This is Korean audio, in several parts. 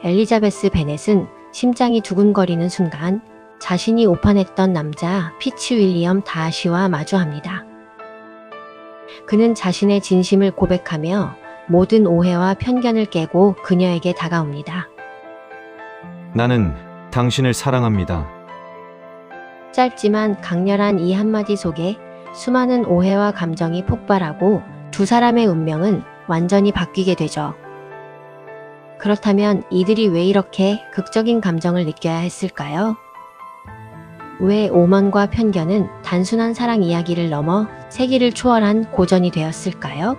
엘리자베스 베넷은 심장이 두근거리는 순간 자신이 오판했던 남자 피치 윌리엄 다하시와 마주합니다. 그는 자신의 진심을 고백하며 모든 오해와 편견을 깨고 그녀에게 다가옵니다. 나는 당신을 사랑합니다. 짧지만 강렬한 이 한마디 속에 수많은 오해와 감정이 폭발하고 두 사람의 운명은 완전히 바뀌게 되죠. 그렇다면 이들이 왜 이렇게 극적인 감정을 느껴야 했을까요? 왜 오만과 편견은 단순한 사랑 이야기를 넘어 세기를 초월한 고전이 되었을까요?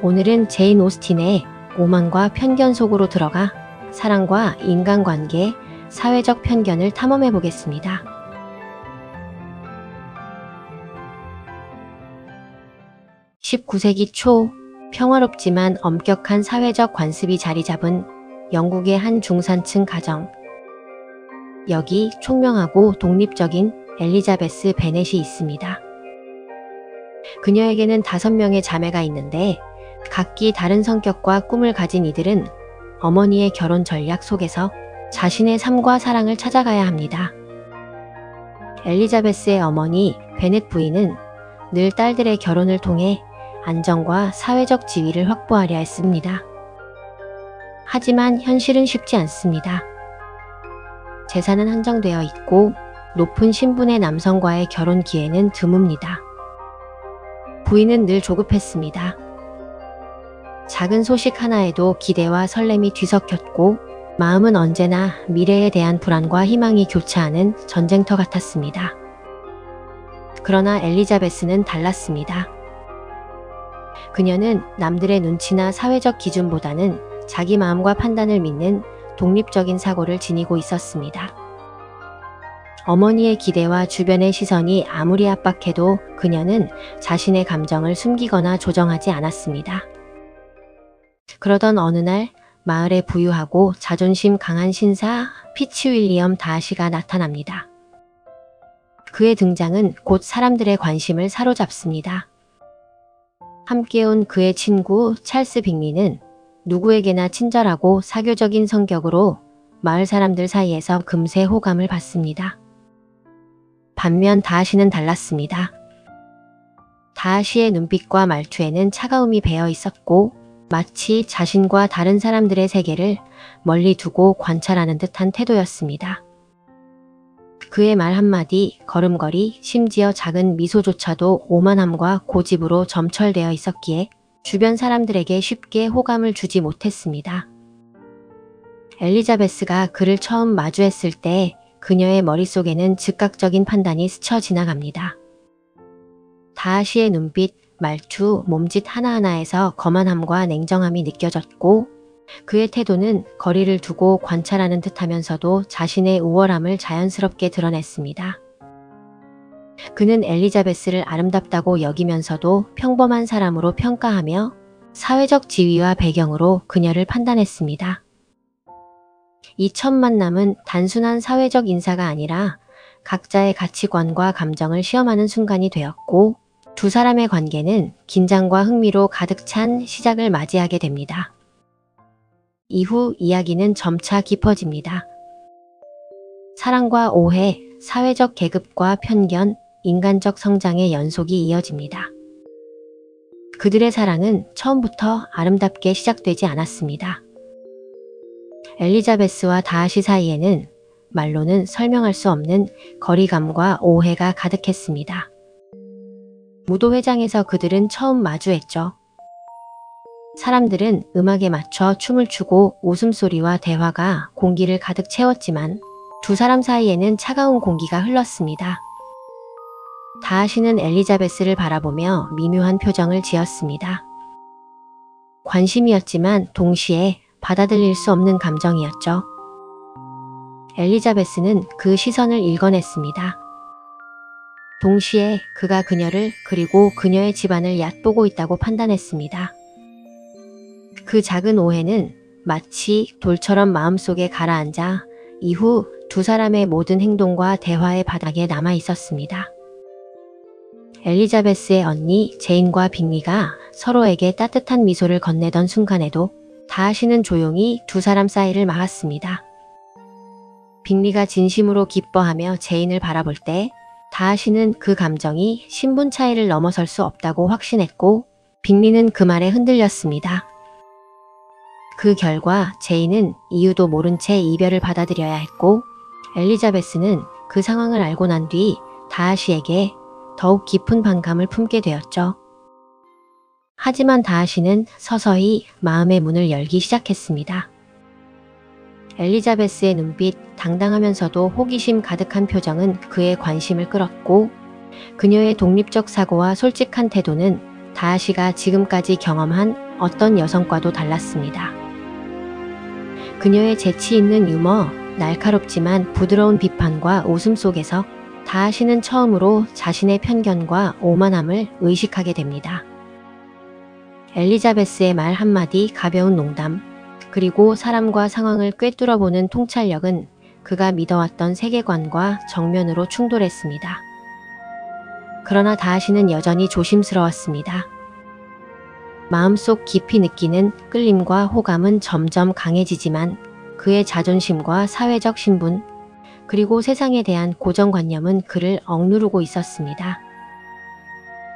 오늘은 제인 오스틴의 오만과 편견 속으로 들어가 사랑과 인간관계, 사회적 편견을 탐험해 보겠습니다. (19세기) 초 평화롭지만 엄격한 사회적 관습이 자리 잡은 영국의 한 중산층 가정. 여기 총명하고 독립적인 엘리자베스 베넷이 있습니다. 그녀에게는 5명의 자매가 있는데 각기 다른 성격과 꿈을 가진 이들은 어머니의 결혼 전략 속에서 자신의 삶과 사랑을 찾아가야 합니다. 엘리자베스의 어머니 베넷 부인은 늘 딸들의 결혼을 통해 안정과 사회적 지위를 확보하려 했습니다. 하지만 현실은 쉽지 않습니다. 재산은 한정되어 있고 높은 신분의 남성과의 결혼 기회는 드뭅니다. 부인은 늘 조급했습니다. 작은 소식 하나에도 기대와 설렘이 뒤섞였고 마음은 언제나 미래에 대한 불안과 희망이 교차하는 전쟁터 같았습니다. 그러나 엘리자베스는 달랐습니다. 그녀는 남들의 눈치나 사회적 기준보다는 자기 마음과 판단을 믿는 독립적인 사고를 지니고 있었습니다. 어머니의 기대와 주변의 시선이 아무리 압박해도 그녀는 자신의 감정을 숨기거나 조정하지 않았습니다. 그러던 어느 날 마을에 부유하고 자존심 강한 신사 피치 윌리엄 다하시가 나타납니다. 그의 등장은 곧 사람들의 관심을 사로잡습니다. 함께 온 그의 친구 찰스 빅리는 누구에게나 친절하고 사교적인 성격으로 마을 사람들 사이에서 금세 호감을 받습니다. 반면 다하시는 달랐습니다. 다하시의 눈빛과 말투에는 차가움이 배어 있었고 마치 자신과 다른 사람들의 세계를 멀리 두고 관찰하는 듯한 태도였습니다. 그의 말 한마디, 걸음걸이, 심지어 작은 미소조차도 오만함과 고집으로 점철되어 있었기에 주변 사람들에게 쉽게 호감을 주지 못했습니다. 엘리자베스가 그를 처음 마주했을 때 그녀의 머릿속에는 즉각적인 판단이 스쳐 지나갑니다. 다하시의 눈빛, 말투, 몸짓 하나하나에서 거만함과 냉정함이 느껴졌고 그의 태도는 거리를 두고 관찰하는 듯하면서도 자신의 우월함을 자연스럽게 드러냈습니다. 그는 엘리자베스를 아름답다고 여기면서도 평범한 사람으로 평가하며 사회적 지위와 배경으로 그녀를 판단했습니다. 이 첫 만남은 단순한 사회적 인사가 아니라 각자의 가치관과 감정을 시험하는 순간이 되었고 두 사람의 관계는 긴장과 흥미로 가득 찬 시작을 맞이하게 됩니다. 이후 이야기는 점차 깊어집니다. 사랑과 오해, 사회적 계급과 편견, 인간적 성장의 연속이 이어집니다. 그들의 사랑은 처음부터 아름답게 시작되지 않았습니다. 엘리자베스와 다하시 사이에는 말로는 설명할 수 없는 거리감과 오해가 가득했습니다. 무도회장에서 그들은 처음 마주했죠. 사람들은 음악에 맞춰 춤을 추고 웃음소리와 대화가 공기를 가득 채웠지만 두 사람 사이에는 차가운 공기가 흘렀습니다. 다하시는 엘리자베스를 바라보며 미묘한 표정을 지었습니다. 관심이었지만 동시에 받아들일 수 없는 감정이었죠. 엘리자베스는 그 시선을 읽어냈습니다. 동시에 그가 그녀를 그리고 그녀의 집안을 얕보고 있다고 판단했습니다. 그 작은 오해는 마치 돌처럼 마음속에 가라앉아 이후 두 사람의 모든 행동과 대화의 바닥에 남아 있었습니다. 엘리자베스의 언니 제인과 빅리가 서로에게 따뜻한 미소를 건네던 순간에도 다하시는 조용히 두 사람 사이를 막았습니다. 빅리가 진심으로 기뻐하며 제인을 바라볼 때 다하시는 그 감정이 신분 차이를 넘어설 수 없다고 확신했고 빅리는 그 말에 흔들렸습니다. 그 결과 제인은 이유도 모른 채 이별을 받아들여야 했고 엘리자베스는 그 상황을 알고 난 뒤 다하시에게 더욱 깊은 반감을 품게 되었죠. 하지만 다하시는 서서히 마음의 문을 열기 시작했습니다. 엘리자베스의 눈빛, 당당하면서도 호기심 가득한 표정은 그의 관심을 끌었고 그녀의 독립적 사고와 솔직한 태도는 다하시가 지금까지 경험한 어떤 여성과도 달랐습니다. 그녀의 재치 있는 유머, 날카롭지만 부드러운 비판과 웃음 속에서 다하시는 처음으로 자신의 편견과 오만함을 의식하게 됩니다. 엘리자베스의 말 한마디, 가벼운 농담, 그리고 사람과 상황을 꿰뚫어보는 통찰력은 그가 믿어왔던 세계관과 정면으로 충돌했습니다. 그러나 다하시는 여전히 조심스러웠습니다. 마음속 깊이 느끼는 끌림과 호감은 점점 강해지지만 그의 자존심과 사회적 신분, 그리고 세상에 대한 고정관념은 그를 억누르고 있었습니다.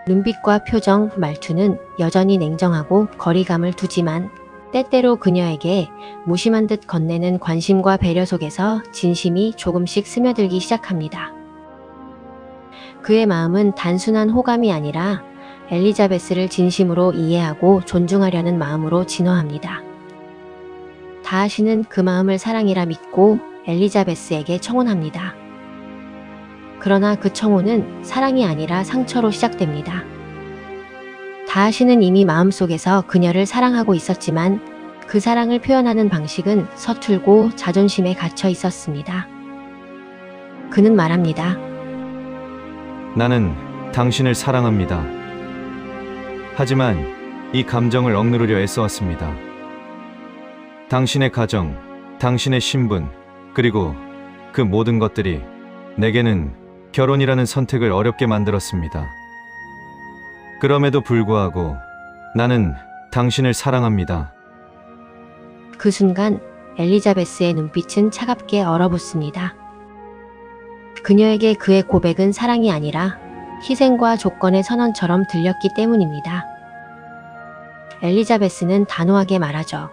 눈빛과 표정, 말투는 여전히 냉정하고 거리감을 두지만 때때로 그녀에게 무심한 듯 건네는 관심과 배려 속에서 진심이 조금씩 스며들기 시작합니다. 그의 마음은 단순한 호감이 아니라 엘리자베스를 진심으로 이해하고 존중하려는 마음으로 진화합니다. 다하시는 그 마음을 사랑이라 믿고 엘리자베스에게 청혼합니다. 그러나 그 청혼은 사랑이 아니라 상처로 시작됩니다. 다하시는 이미 마음속에서 그녀를 사랑하고 있었지만 그 사랑을 표현하는 방식은 서툴고 자존심에 갇혀 있었습니다. 그는 말합니다. 나는 당신을 사랑합니다. 하지만 이 감정을 억누르려 애써왔습니다. 당신의 가정, 당신의 신분, 그리고 그 모든 것들이 내게는 결혼이라는 선택을 어렵게 만들었습니다. 그럼에도 불구하고 나는 당신을 사랑합니다. 그 순간 엘리자베스의 눈빛은 차갑게 얼어붙습니다. 그녀에게 그의 고백은 사랑이 아니라 희생과 조건의 선언처럼 들렸기 때문입니다. 엘리자베스는 단호하게 말하죠.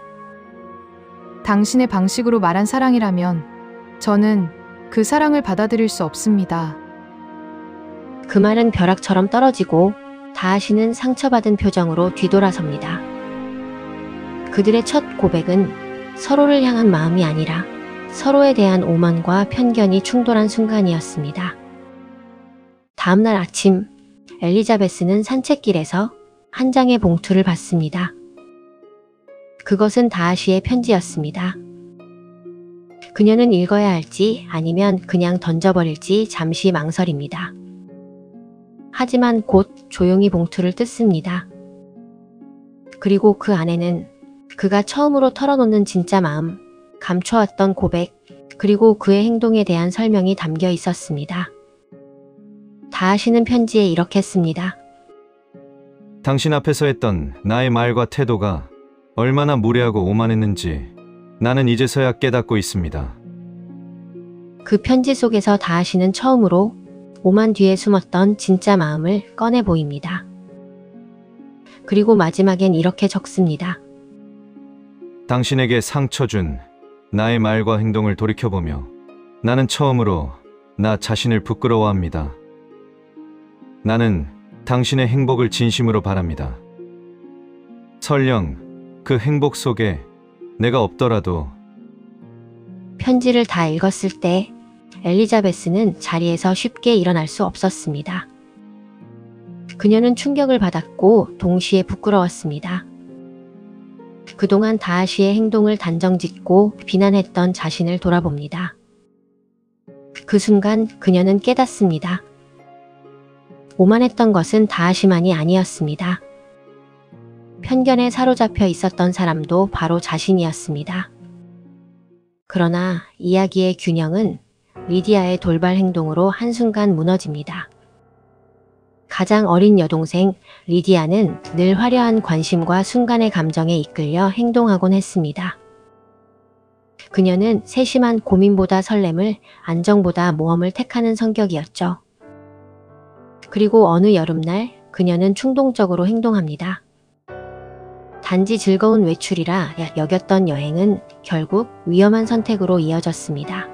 당신의 방식으로 말한 사랑이라면 저는 그 사랑을 받아들일 수 없습니다. 그 말은 벼락처럼 떨어지고 다하시는 상처받은 표정으로 뒤돌아섭니다. 그들의 첫 고백은 서로를 향한 마음이 아니라 서로에 대한 오만과 편견이 충돌한 순간이었습니다. 다음날 아침, 엘리자베스는 산책길에서 한 장의 봉투를 받습니다. 그것은 다하시의 편지였습니다. 그녀는 읽어야 할지 아니면 그냥 던져버릴지 잠시 망설입니다. 하지만 곧 조용히 봉투를 뜯습니다. 그리고 그 안에는 그가 처음으로 털어놓는 진짜 마음, 감춰왔던 고백, 그리고 그의 행동에 대한 설명이 담겨 있었습니다. 다하시는 편지에 이렇게 씁니다. 당신 앞에서 했던 나의 말과 태도가 얼마나 무례하고 오만했는지 나는 이제서야 깨닫고 있습니다. 그 편지 속에서 다하시는 처음으로 오만 뒤에 숨었던 진짜 마음을 꺼내 보입니다. 그리고 마지막엔 이렇게 적습니다. 당신에게 상처 준 나의 말과 행동을 돌이켜보며 나는 처음으로 나 자신을 부끄러워합니다. 나는 당신의 행복을 진심으로 바랍니다. 설령 그 행복 속에 내가 없더라도. 편지를 다 읽었을 때 엘리자베스는 자리에서 쉽게 일어날 수 없었습니다. 그녀는 충격을 받았고 동시에 부끄러웠습니다. 그동안 다하시의 행동을 단정짓고 비난했던 자신을 돌아봅니다. 그 순간 그녀는 깨닫습니다. 오만했던 것은 다하시만이 아니었습니다. 편견에 사로잡혀 있었던 사람도 바로 자신이었습니다. 그러나 이야기의 균형은 리디아의 돌발 행동으로 한순간 무너집니다. 가장 어린 여동생 리디아는 늘 화려한 관심과 순간의 감정에 이끌려 행동하곤 했습니다. 그녀는 세심한 고민보다 설렘을, 안정보다 모험을 택하는 성격이었죠. 그리고 어느 여름날 그녀는 충동적으로 행동합니다. 단지 즐거운 외출이라 여겼던 여행은 결국 위험한 선택으로 이어졌습니다.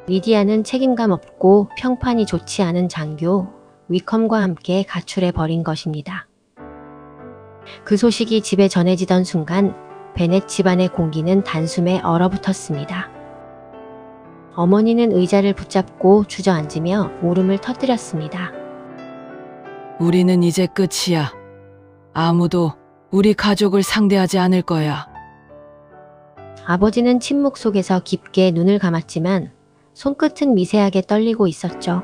리디아는 책임감 없고 평판이 좋지 않은 장교 위컴과 함께 가출해 버린 것입니다. 그 소식이 집에 전해지던 순간 베넷 집안의 공기는 단숨에 얼어붙었습니다. 어머니는 의자를 붙잡고 주저앉으며 울음을 터뜨렸습니다. 우리는 이제 끝이야. 아무도 우리 가족을 상대하지 않을 거야. 아버지는 침묵 속에서 깊게 눈을 감았지만 손끝은 미세하게 떨리고 있었죠.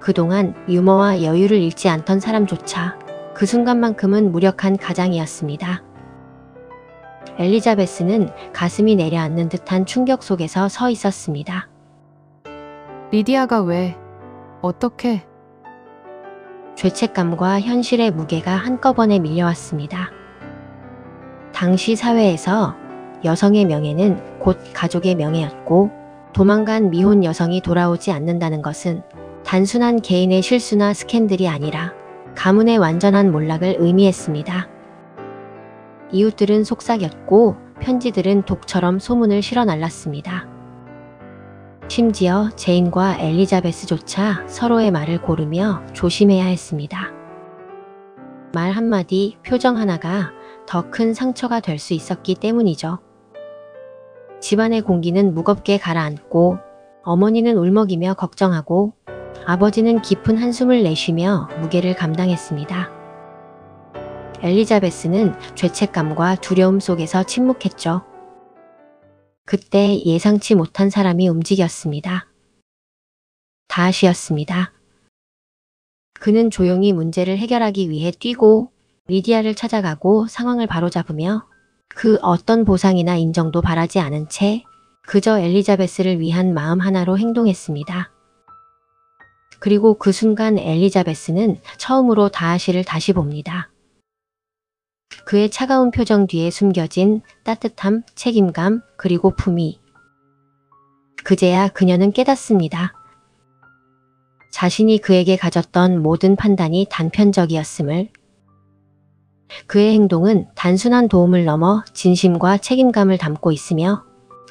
그동안 유머와 여유를 잃지 않던 사람조차 그 순간만큼은 무력한 가장이었습니다. 엘리자베스는 가슴이 내려앉는 듯한 충격 속에서 서 있었습니다. 리디아가 왜? 어떻게? 죄책감과 현실의 무게가 한꺼번에 밀려왔습니다. 당시 사회에서 여성의 명예는 곧 가족의 명예였고 도망간 미혼 여성이 돌아오지 않는다는 것은 단순한 개인의 실수나 스캔들이 아니라 가문의 완전한 몰락을 의미했습니다. 이웃들은 속삭였고 편지들은 독처럼 소문을 실어날랐습니다. 심지어 제인과 엘리자베스조차 서로의 말을 고르며 조심해야 했습니다. 말 한마디, 표정 하나가 더 큰 상처가 될 수 있었기 때문이죠. 집안의 공기는 무겁게 가라앉고 어머니는 울먹이며 걱정하고 아버지는 깊은 한숨을 내쉬며 무게를 감당했습니다. 엘리자베스는 죄책감과 두려움 속에서 침묵했죠. 그때 예상치 못한 사람이 움직였습니다. 다시였습니다. 그는 조용히 문제를 해결하기 위해 뛰고 리디아를 찾아가고 상황을 바로잡으며 그 어떤 보상이나 인정도 바라지 않은 채 그저 엘리자베스를 위한 마음 하나로 행동했습니다. 그리고 그 순간 엘리자베스는 처음으로 다하시를 다시 봅니다. 그의 차가운 표정 뒤에 숨겨진 따뜻함, 책임감, 그리고 품위. 그제야 그녀는 깨닫습니다. 자신이 그에게 가졌던 모든 판단이 단편적이었음을. 그의 행동은 단순한 도움을 넘어 진심과 책임감을 담고 있으며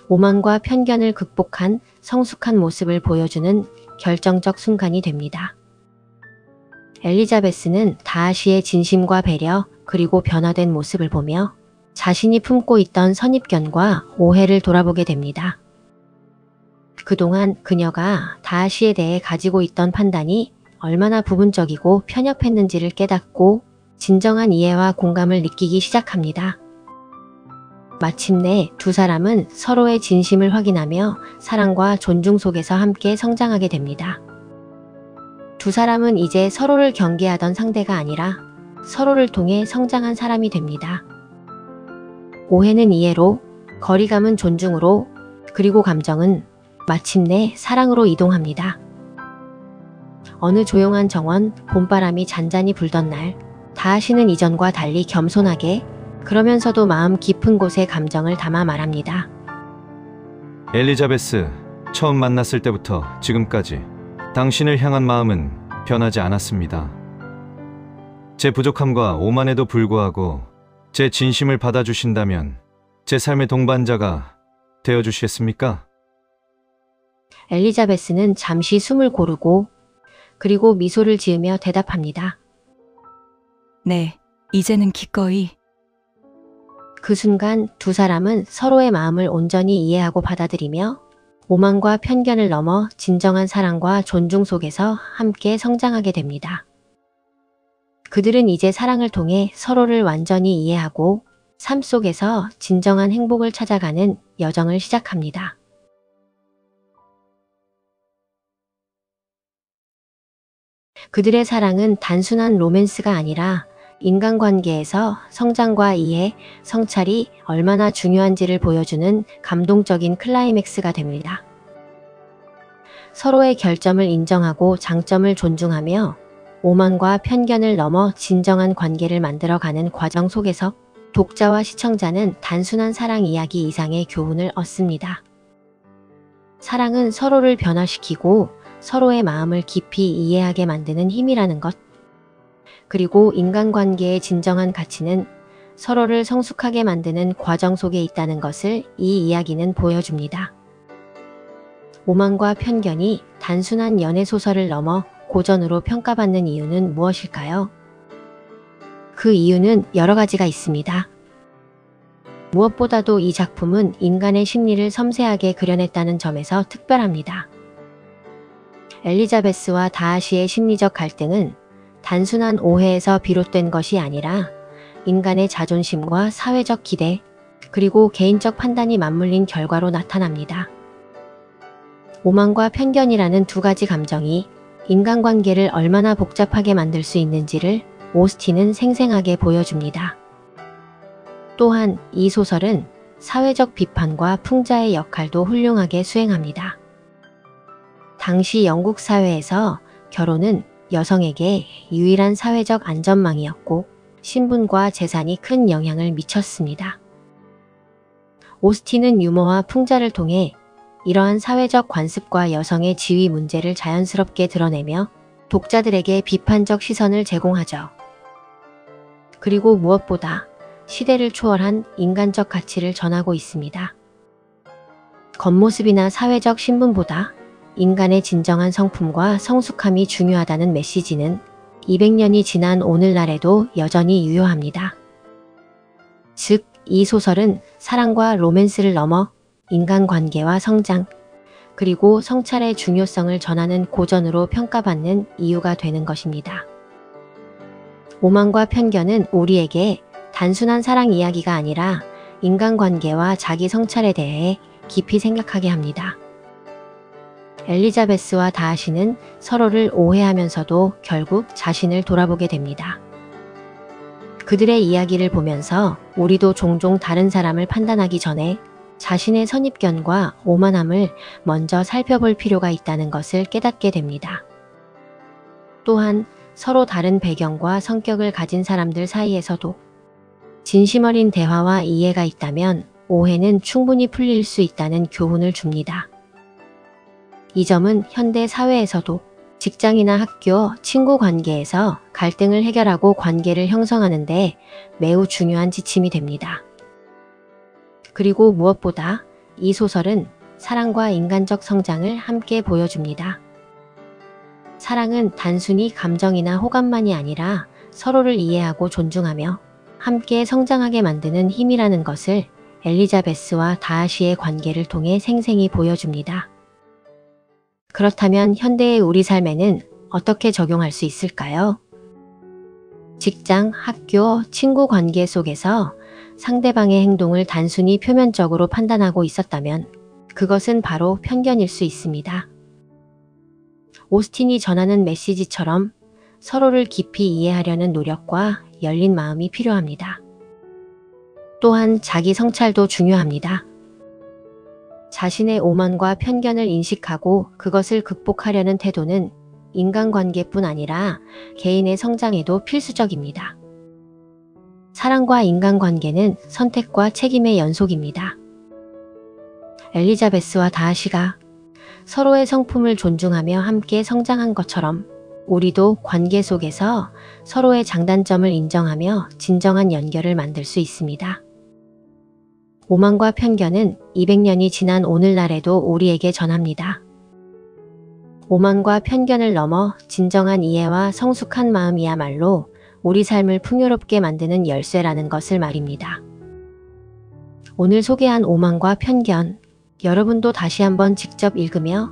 오만과 편견을 극복한 성숙한 모습을 보여주는 결정적 순간이 됩니다. 엘리자베스는 다하시의 진심과 배려 그리고 변화된 모습을 보며 자신이 품고 있던 선입견과 오해를 돌아보게 됩니다. 그동안 그녀가 다하시에 대해 가지고 있던 판단이 얼마나 부분적이고 편협했는지를 깨닫고 진정한 이해와 공감을 느끼기 시작합니다. 마침내 두 사람은 서로의 진심을 확인하며 사랑과 존중 속에서 함께 성장하게 됩니다. 두 사람은 이제 서로를 경계하던 상대가 아니라 서로를 통해 성장한 사람이 됩니다. 오해는 이해로, 거리감은 존중으로, 그리고 감정은 마침내 사랑으로 이동합니다. 어느 조용한 정원, 봄바람이 잔잔히 불던 날, 다하시는 이전과 달리 겸손하게 그러면서도 마음 깊은 곳에 감정을 담아 말합니다. 엘리자베스, 처음 만났을 때부터 지금까지 당신을 향한 마음은 변하지 않았습니다. 제 부족함과 오만에도 불구하고 제 진심을 받아주신다면 제 삶의 동반자가 되어주시겠습니까? 엘리자베스는 잠시 숨을 고르고 그리고 미소를 지으며 대답합니다. 네, 이제는 기꺼이. 그 순간 두 사람은 서로의 마음을 온전히 이해하고 받아들이며 오만과 편견을 넘어 진정한 사랑과 존중 속에서 함께 성장하게 됩니다. 그들은 이제 사랑을 통해 서로를 완전히 이해하고 삶 속에서 진정한 행복을 찾아가는 여정을 시작합니다. 그들의 사랑은 단순한 로맨스가 아니라 인간관계에서 성장과 이해, 성찰이 얼마나 중요한지를 보여주는 감동적인 클라이맥스가 됩니다. 서로의 결점을 인정하고 장점을 존중하며 오만과 편견을 넘어 진정한 관계를 만들어가는 과정 속에서 독자와 시청자는 단순한 사랑 이야기 이상의 교훈을 얻습니다. 사랑은 서로를 변화시키고 서로의 마음을 깊이 이해하게 만드는 힘이라는 것. 그리고 인간관계의 진정한 가치는 서로를 성숙하게 만드는 과정 속에 있다는 것을 이 이야기는 보여줍니다. 오만과 편견이 단순한 연애소설을 넘어 고전으로 평가받는 이유는 무엇일까요? 그 이유는 여러 가지가 있습니다. 무엇보다도 이 작품은 인간의 심리를 섬세하게 그려냈다는 점에서 특별합니다. 엘리자베스와 다하시의 심리적 갈등은 단순한 오해에서 비롯된 것이 아니라 인간의 자존심과 사회적 기대, 그리고 개인적 판단이 맞물린 결과로 나타납니다. 오만과 편견이라는 두 가지 감정이 인간관계를 얼마나 복잡하게 만들 수 있는지를 오스틴은 생생하게 보여줍니다. 또한 이 소설은 사회적 비판과 풍자의 역할도 훌륭하게 수행합니다. 당시 영국 사회에서 결혼은 여성에게 유일한 사회적 안전망이었고 신분과 재산이 큰 영향을 미쳤습니다. 오스틴은 유머와 풍자를 통해 이러한 사회적 관습과 여성의 지위 문제를 자연스럽게 드러내며 독자들에게 비판적 시선을 제공하죠. 그리고 무엇보다 시대를 초월한 인간적 가치를 전하고 있습니다. 겉모습이나 사회적 신분보다 인간의 진정한 성품과 성숙함이 중요하다는 메시지는 200년이 지난 오늘날에도 여전히 유효합니다. 즉, 이 소설은 사랑과 로맨스를 넘어 인간관계와 성장, 그리고 성찰의 중요성을 전하는 고전으로 평가받는 이유가 되는 것입니다. 오만과 편견은 우리에게 단순한 사랑 이야기가 아니라 인간관계와 자기 성찰에 대해 깊이 생각하게 합니다. 엘리자베스와 다하시는 서로를 오해하면서도 결국 자신을 돌아보게 됩니다. 그들의 이야기를 보면서 우리도 종종 다른 사람을 판단하기 전에 자신의 선입견과 오만함을 먼저 살펴볼 필요가 있다는 것을 깨닫게 됩니다. 또한 서로 다른 배경과 성격을 가진 사람들 사이에서도 진심 어린 대화와 이해가 있다면 오해는 충분히 풀릴 수 있다는 교훈을 줍니다. 이 점은 현대 사회에서도 직장이나 학교, 친구 관계에서 갈등을 해결하고 관계를 형성하는 데 매우 중요한 지침이 됩니다. 그리고 무엇보다 이 소설은 사랑과 인간적 성장을 함께 보여줍니다. 사랑은 단순히 감정이나 호감만이 아니라 서로를 이해하고 존중하며 함께 성장하게 만드는 힘이라는 것을 엘리자베스와 다하시의 관계를 통해 생생히 보여줍니다. 그렇다면 현대의 우리 삶에는 어떻게 적용할 수 있을까요? 직장, 학교, 친구 관계 속에서 상대방의 행동을 단순히 표면적으로 판단하고 있었다면 그것은 바로 편견일 수 있습니다. 오스틴이 전하는 메시지처럼 서로를 깊이 이해하려는 노력과 열린 마음이 필요합니다. 또한 자기 성찰도 중요합니다. 자신의 오만과 편견을 인식하고 그것을 극복하려는 태도는 인간관계뿐 아니라 개인의 성장에도 필수적입니다. 사랑과 인간관계는 선택과 책임의 연속입니다. 엘리자베스와 다하시가 서로의 성품을 존중하며 함께 성장한 것처럼 우리도 관계 속에서 서로의 장단점을 인정하며 진정한 연결을 만들 수 있습니다. 오만과 편견은 200년이 지난 오늘날에도 우리에게 전합니다. 오만과 편견을 넘어 진정한 이해와 성숙한 마음이야말로 우리 삶을 풍요롭게 만드는 열쇠라는 것을 말입니다. 오늘 소개한 오만과 편견, 여러분도 다시 한번 직접 읽으며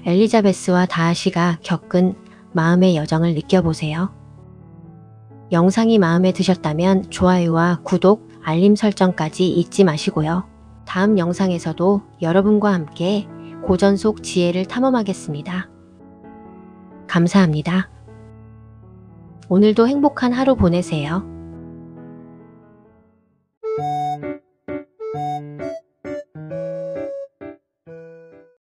엘리자베스와 다하시가 겪은 마음의 여정을 느껴보세요. 영상이 마음에 드셨다면 좋아요와 구독, 알림 설정까지 잊지 마시고요. 다음 영상에서도 여러분과 함께 고전 속 지혜를 탐험하겠습니다. 감사합니다. 오늘도 행복한 하루 보내세요.